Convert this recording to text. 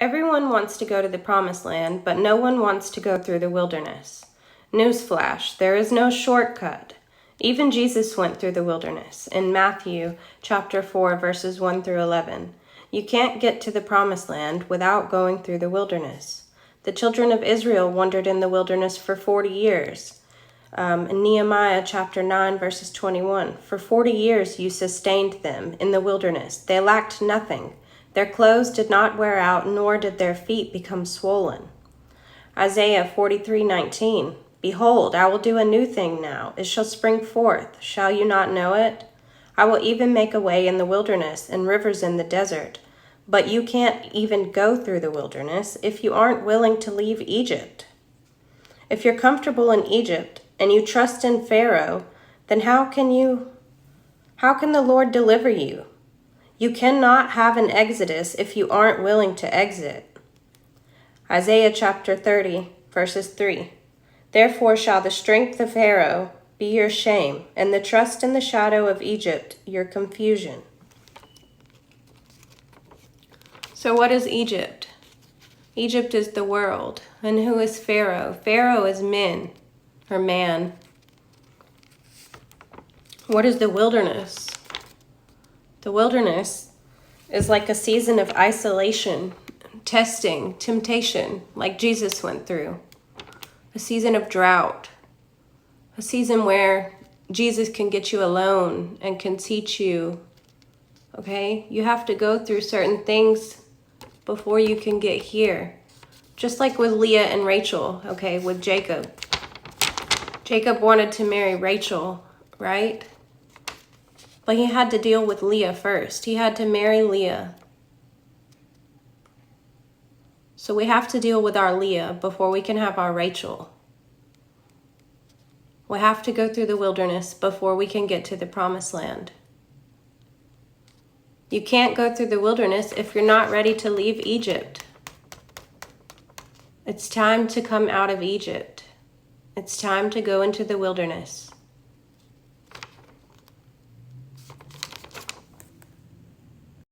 Everyone wants to go to the promised land, but no one wants to go through the wilderness. Newsflash, there is no shortcut. Even Jesus went through the wilderness in Matthew chapter 4, verses 1 through 11. You can't get to the promised land without going through the wilderness. The children of Israel wandered in the wilderness for 40 years. In Nehemiah chapter 9, verses 21, for 40 years you sustained them in the wilderness. They lacked nothing. Their clothes did not wear out, nor did their feet become swollen. Isaiah 43:19, behold, I will do a new thing now. It shall spring forth. Shall you not know it? I will even make a way in the wilderness and rivers in the desert. But you can't even go through the wilderness if you aren't willing to leave Egypt. If you're comfortable in Egypt and you trust in Pharaoh, then how can the Lord deliver you? You cannot have an exodus if you aren't willing to exit. Isaiah chapter 30, verses 3. Therefore shall the strength of Pharaoh be your shame, and the trust in the shadow of Egypt your confusion. So what is Egypt? Egypt is the world. And who is Pharaoh? Pharaoh is men, or man. What is the wilderness? The wilderness is like a season of isolation, testing, temptation, like Jesus went through. A season of drought. A season where Jesus can get you alone and can teach you, okay? You have to go through certain things before you can get here. Just like with Leah and Rachel, okay, with Jacob. Jacob wanted to marry Rachel, right? But he had to deal with Leah first. He had to marry Leah. So we have to deal with our Leah before we can have our Rachel. We have to go through the wilderness before we can get to the promised land. You can't go through the wilderness if you're not ready to leave Egypt. It's time to come out of Egypt. It's time to go into the wilderness.